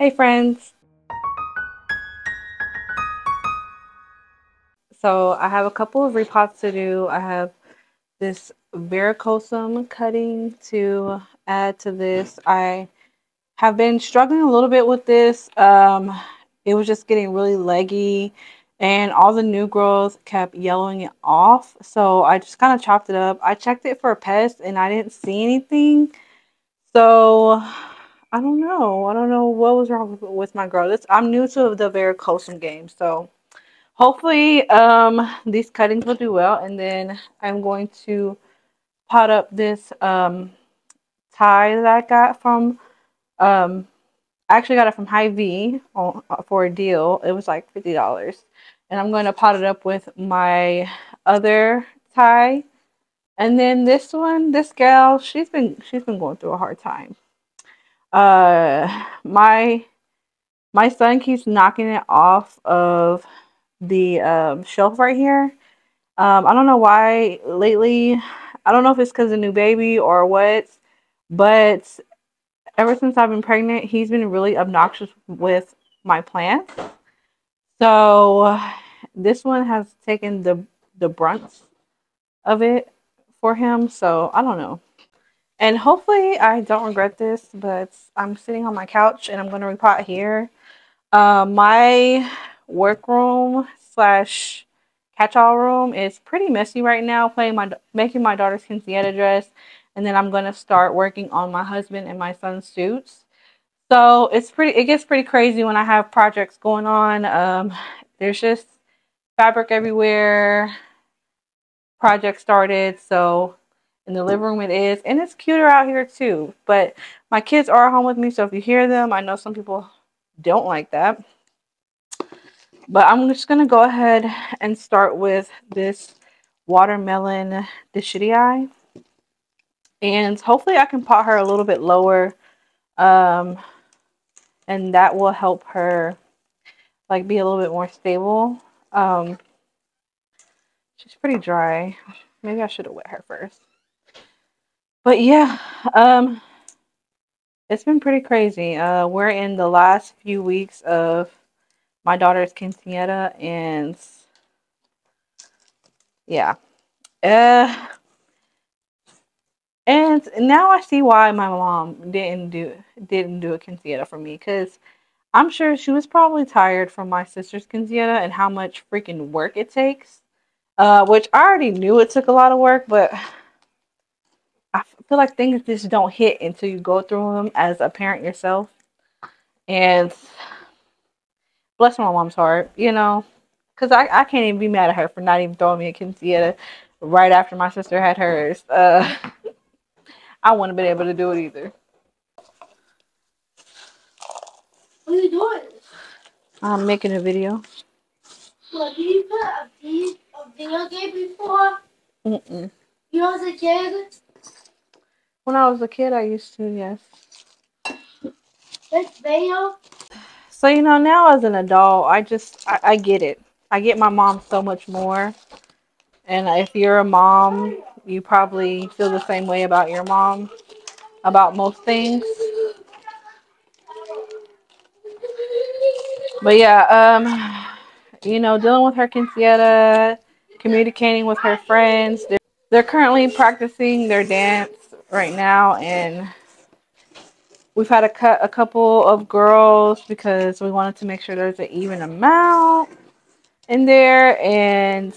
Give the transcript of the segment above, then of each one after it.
Hey friends. So I have a couple of repots to do. I have this varicosum cutting to add to this. I have been struggling a little bit with this. It was just getting really leggy and all the new growth kept yellowing it off. So I just kind of chopped it up. I checked it for pests and I didn't see anything. So I don't know. I don't know what was wrong with my growth. I'm new to the varicosum game, so hopefully these cuttings will do well. And then I'm going to pot up this tie that I got from I actually got it from Hy-Vee for a deal. It was like $50. And I'm going to pot it up with my other tie. And then this one, this gal, she's been going through a hard time. My son keeps knocking it off of the shelf right here. I don't know why lately. I don't know if it's because of the new baby or what, but ever since I've been pregnant, he's been really obnoxious with my plants. So this one has taken the brunt of it for him. So I don't know. And hopefully I don't regret this, but I'm sitting on my couch and I'm going to repot here. My workroom slash catch-all room is pretty messy right now, making my daughter's quinceañera dress, and then I'm gonna start working on my husband and my son's suits. So it gets pretty crazy when I have projects going on. There's just fabric everywhere. Project started, so in the living room it is, and it's cuter out here too. But my kids are home with me, so if you hear them, I know some people don't like that. But I'm just going to go ahead and start with this watermelon eye. And hopefully I can pot her a little bit lower. And that will help her like be a little bit more stable. She's pretty dry. Maybe I should have wet her first. But yeah, it's been pretty crazy. We're in the last few weeks of my daughter's quinceañera, and yeah. And now I see why my mom didn't do a quinceañera for me, because I'm sure she was probably tired from my sister's quinceañera and how much freaking work it takes. Which I already knew it took a lot of work, but I feel like things just don't hit until you go through them as a parent yourself. And bless my mom's heart, because I can't even be mad at her for not even throwing me a quinceañera right after my sister had hers. I wouldn't have been able to do it either. What are you doing? I'm making a video. What, did you put a video game before? Mm-mm. You was a kid? When I was a kid, I used to, yes. This video? So, now as an adult, I get it. I get my mom so much more. And if you're a mom, you probably feel the same way about your mom, about most things. But yeah, dealing with her quinceañera, communicating with her friends. They're currently practicing their dance right now, and we've had to cut a couple of girls because we wanted to make sure there's an even amount in there. And,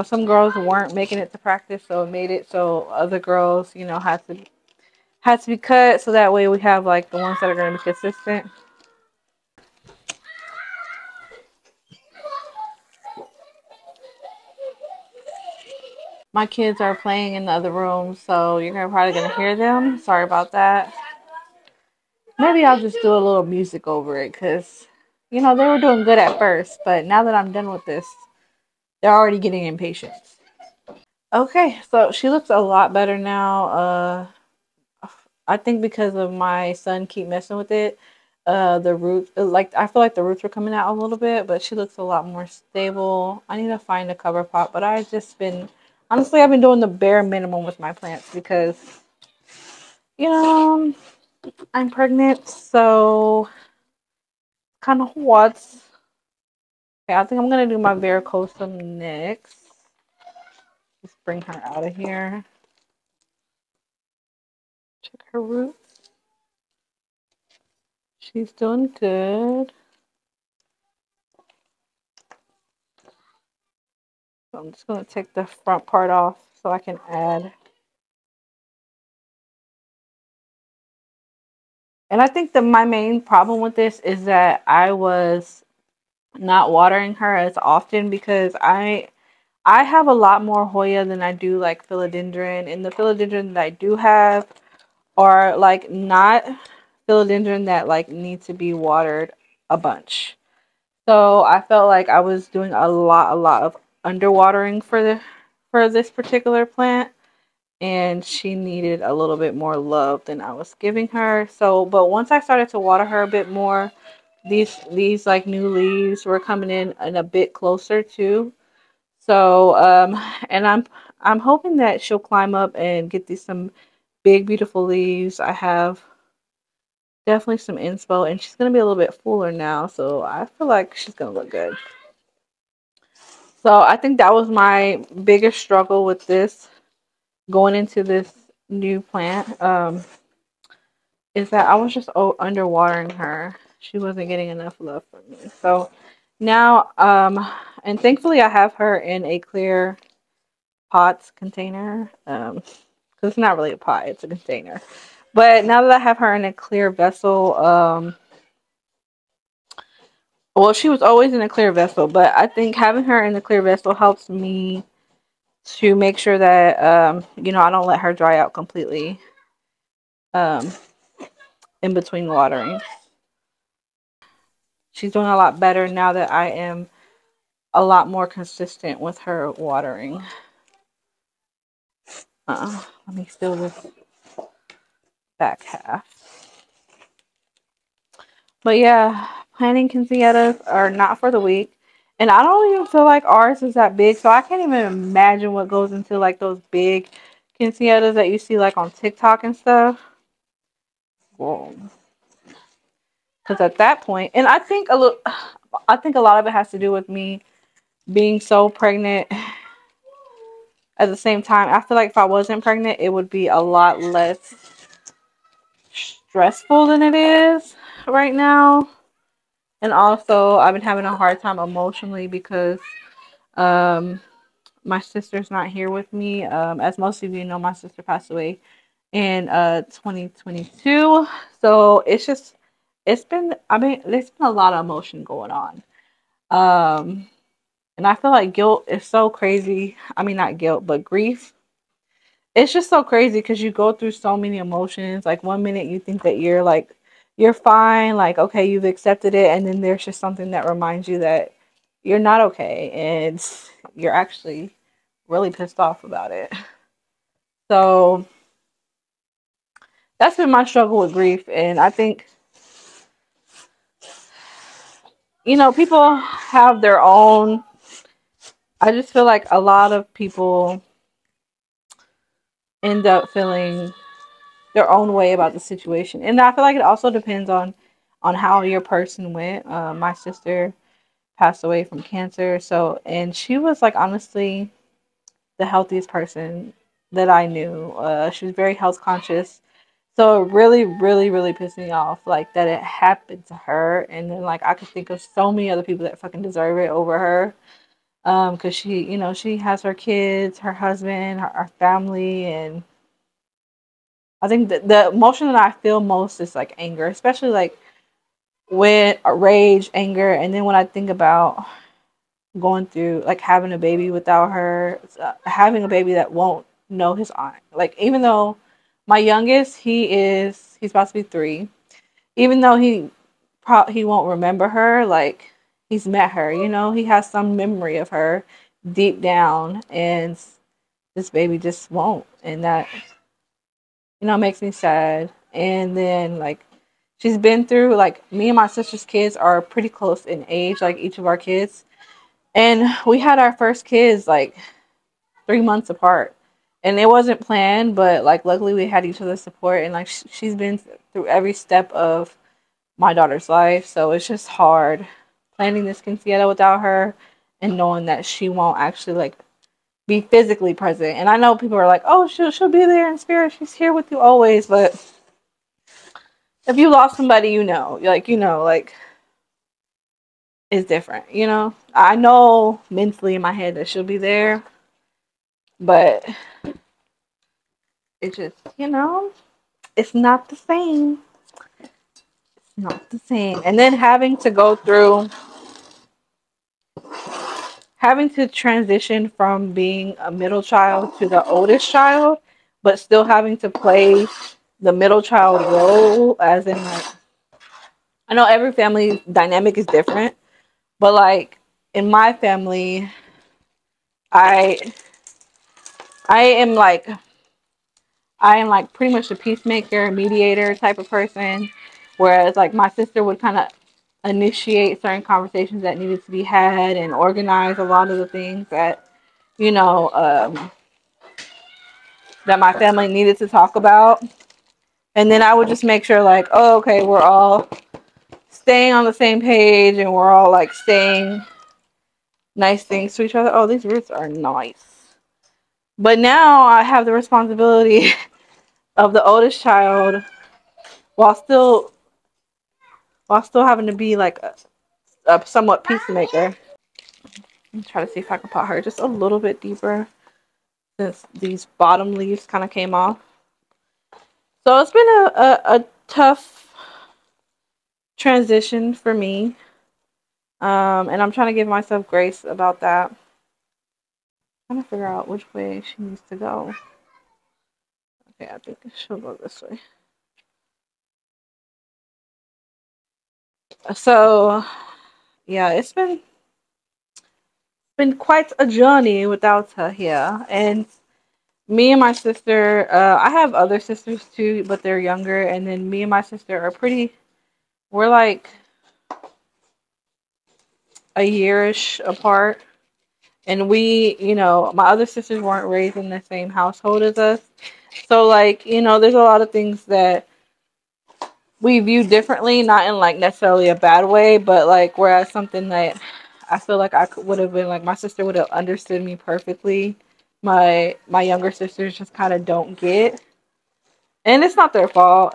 some girls weren't making it to practice, so it made it so other girls, had to be cut, so that way we have like the ones that are going to be consistent. My kids are playing in the other room, so you're probably going to hear them. Sorry about that. Maybe I'll just do a little music over it, because, they were doing good at first, but now that I'm done with this, they're already getting impatient. Okay, so she looks a lot better now. I think because of my son keep messing with it, the roots, I feel like the roots were coming out a little bit, but she looks a lot more stable. I need to find a cover pot, but honestly, I've been doing the bare minimum with my plants because, I'm pregnant, so kind of hot. Okay, I think I'm gonna do my varicosum next. Just bring her out of here. Check her roots. She's doing good. So I'm just gonna take the front part off so I can add. And I think that my main problem with this is that I was not watering her as often because I have a lot more Hoya than I do like philodendron, and the philodendron that I do have are like not philodendron that like need to be watered a bunch. So I felt like I was doing a lot of underwatering for this particular plant, and she needed a little bit more love than I was giving her. So, but once I started to water her a bit more, these like new leaves were coming in and a bit closer too. So, and I'm hoping that she'll climb up and get these some big beautiful leaves. I have definitely some inspo, and she's gonna be a little bit fuller now, so I feel like she's gonna look good. So I think that was my biggest struggle with this going into this new plant. Is that I was just underwatering her. She wasn't getting enough love from me. So now, and thankfully I have her in a clear pots container. Because it's not really a pot, it's a container. But now that I have her in a clear vessel, well, she was always in a clear vessel, but I think having her in the clear vessel helps me to make sure that, you know, I don't let her dry out completely um, in between watering. She's doing a lot better now that I am a lot more consistent with her watering. Let me fill this back half. But yeah, planting quinceañeras are not for the weak. And I don't even feel like ours is that big. So I can't even imagine what goes into like those big quinceañeras that you see like on TikTok and stuff. Whoa. Because at that point, and I think a lot of it has to do with me being so pregnant. At the same time, I feel like if I wasn't pregnant, it would be a lot less stressful than it is right now. And also, I've been having a hard time emotionally because my sister's not here with me. As most of you know, my sister passed away in 2022. So it's been, I mean, there's been a lot of emotion going on. And I feel like guilt is so crazy. I mean, not guilt, but grief. It's just so crazy because you go through so many emotions. Like one minute you think that you're fine, like okay, you've accepted it, and then there's just something that reminds you that you're not okay and you're actually really pissed off about it. So that's been my struggle with grief, and I think people have their own. I just feel like a lot of people end up feeling their own way about the situation, and I feel like it also depends on how your person went. My sister passed away from cancer, and she was like honestly the healthiest person that I knew. She was very health conscious, so it really, really, really pissed me off like that it happened to her, and then like I could think of so many other people that fucking deserve it over her. Because she has her kids, her husband, her family, and I think the emotion that I feel most is like anger, especially like with rage, anger, and then when I think about going through like having a baby without her, having a baby that won't know his aunt. Like even though my youngest, he's about to be 3, even though he won't remember her, like he's met her, he has some memory of her deep down, and this baby just won't, and that makes me sad. And then like she's been through, like me and my sister's kids are pretty close in age, like each of our kids, and we had our first kids like 3 months apart, and it wasn't planned, but like luckily we had each other's support, and like she's been through every step of my daughter's life. So it's just hard planning this quinceañera without her and knowing that she won't actually like be physically present. And I know people are like, oh, she'll be there in spirit. She's here with you always. But if you lost somebody, like it's different. I know mentally in my head that she'll be there, but it just, it's not the same. It's not the same. And then having to transition from being a middle child to the oldest child, but still having to play the middle child role, as in like, I know every family dynamic is different, but like in my family, I I am like I am like pretty much a peacemaker, mediator type of person, whereas like my sister would kind of initiate certain conversations that needed to be had and organize a lot of the things that you know that my family needed to talk about. And then I would just make sure like, oh, okay, we're all staying on the same page and we're all like saying nice things to each other. Oh, these roots are nice. But now I have the responsibility of the oldest child while still having to be like a somewhat peacemaker. I'm trying to see if I can pot her just a little bit deeper since these bottom leaves kind of came off. So it's been a tough transition for me. And I'm trying to give myself grace about that. I'm trying to figure out which way she needs to go. Okay, I think she'll go this way. So, yeah, it's been quite a journey without her here. And me and my sister, I have other sisters too, but they're younger. And then me and my sister we're like a yearish apart. And my other sisters weren't raised in the same household as us. So, like, there's a lot of things that we view differently, not in like necessarily a bad way, but like, whereas something that I feel like would have been like, my sister would have understood me perfectly. My younger sisters just kind of don't get, and it's not their fault.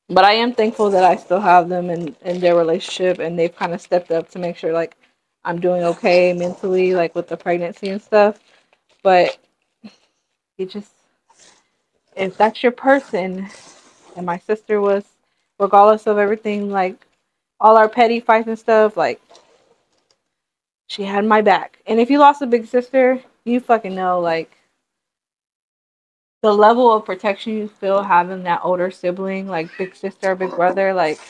But I am thankful that I still have them in their relationship, and they've kind of stepped up to make sure like I'm doing okay mentally, like with the pregnancy and stuff. But you just, if that's your person, and my sister was, regardless of everything, like all our petty fights and stuff, like she had my back. And if you lost a big sister, you fucking know like the level of protection you feel having that older sibling, like big sister or big brother, like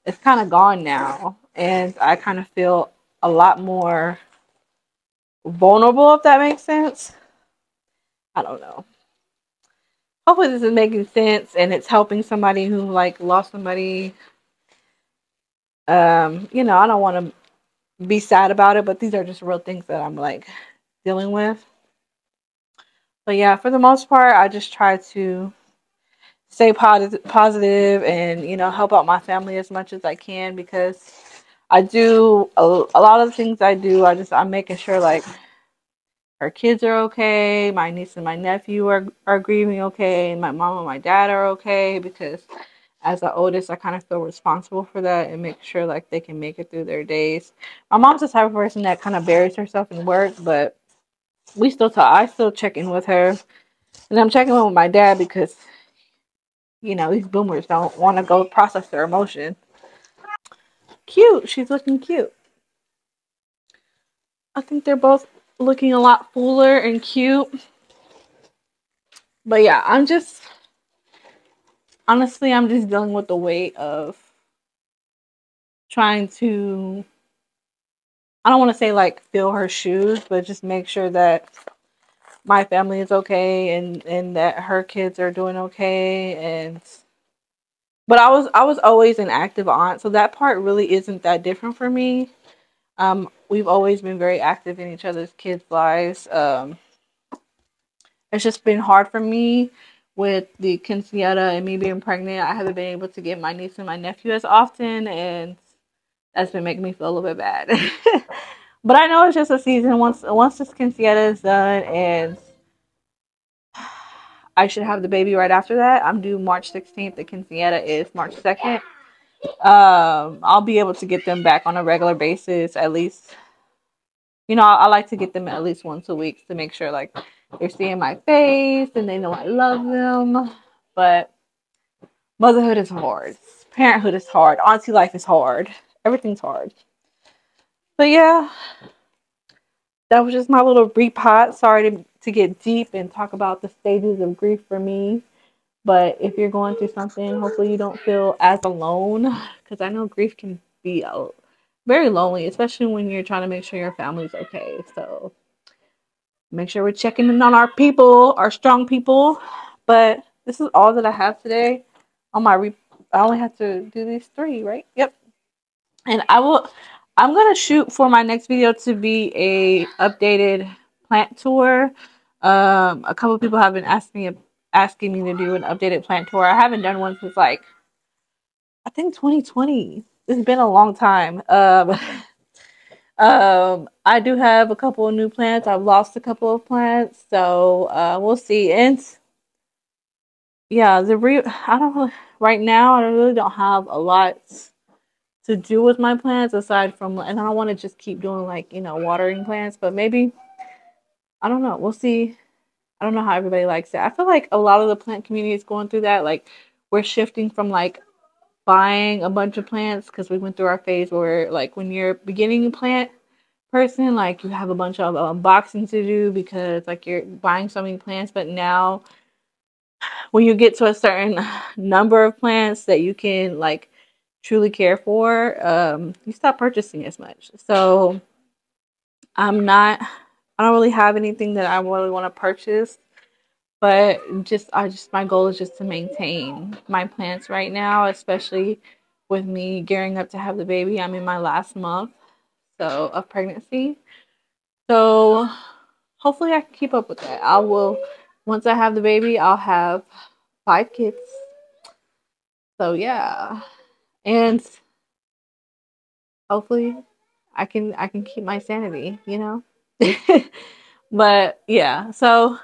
it's kind of gone now. And I kind of feel a lot more vulnerable, if that makes sense. I don't know. Hopefully this is making sense and it's helping somebody who like lost somebody. I don't want to be sad about it, but these are just real things that I'm like dealing with. But yeah, for the most part, I just try to stay positive and help out my family as much as I can, because I do a lot of the things I do. I'm making sure like her kids are okay, my niece and my nephew are grieving okay, and my mom and my dad are okay, because as the oldest, I kind of feel responsible for that and make sure like they can make it through their days. My mom's the type of person that kind of buries herself in work, but we still talk. I still check in with her, and I'm checking in with my dad because these boomers don't want to go process their emotion. Cute. She's looking cute. I think they're both looking a lot fuller and cute. But yeah, I'm just dealing with the weight of trying to, I don't want to say like fill her shoes, but just make sure that my family is okay and that her kids are doing okay. And but I was always an active aunt, so that part really isn't that different for me. We've always been very active in each other's kids' lives. It's just been hard for me with the quinceañera and me being pregnant, I haven't been able to get my niece and my nephew as often, and that's been making me feel a little bit bad. But I know it's just a season. Once this quinceañera is done, and I should have the baby right after that. I'm due March 16th. The quinceañera is March 2nd. I'll be able to get them back on a regular basis. At least, I like to get them at least once a week to make sure like they're seeing my face and they know I love them. But motherhood is hard. Parenthood is hard. Auntie life is hard. Everything's hard. But yeah, that was just my little repot. Sorry to get deep and talk about the stages of grief for me. But if you're going through something, hopefully you don't feel as alone. Because I know grief can be very lonely, especially when you're trying to make sure your family's okay. So make sure we're checking in on our people, our strong people. But this is all that I have today on my I only have to do these 3, right? Yep. And I'm gonna shoot for my next video to be a updated plant tour. A couple of people have been asking me to do an updated plant tour. I haven't done one since like I think 2020. It's been a long time. I do have a couple of new plants. I've lost a couple of plants, so we'll see. And yeah, I don't really, right now. I really don't have a lot to do with my plants aside from, and I don't want to just keep doing like watering plants, but maybe I don't know. We'll see. I don't know how everybody likes it. I feel like a lot of the plant community is going through that. Like we're shifting from like buying a bunch of plants because we went through our phase where like when you're beginning a plant person, like you have a bunch of unboxing to do because like you're buying so many plants. But now when you get to a certain number of plants that you can like truly care for, you stop purchasing as much. So I don't really have anything that I really want to purchase, but my goal is just to maintain my plants right now, especially with me gearing up to have the baby. I'm in my last month of pregnancy. So hopefully I can keep up with that. Once I have the baby, I'll have 5 kids. So yeah. And hopefully I can keep my sanity, But yeah, so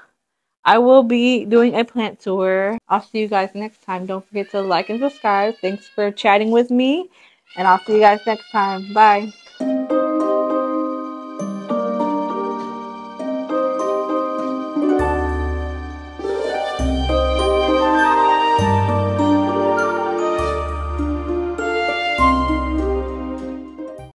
I will be doing a plant tour. I'll see you guys next time. Don't forget to like and subscribe. Thanks for chatting with me, and I'll see you guys next time. Bye.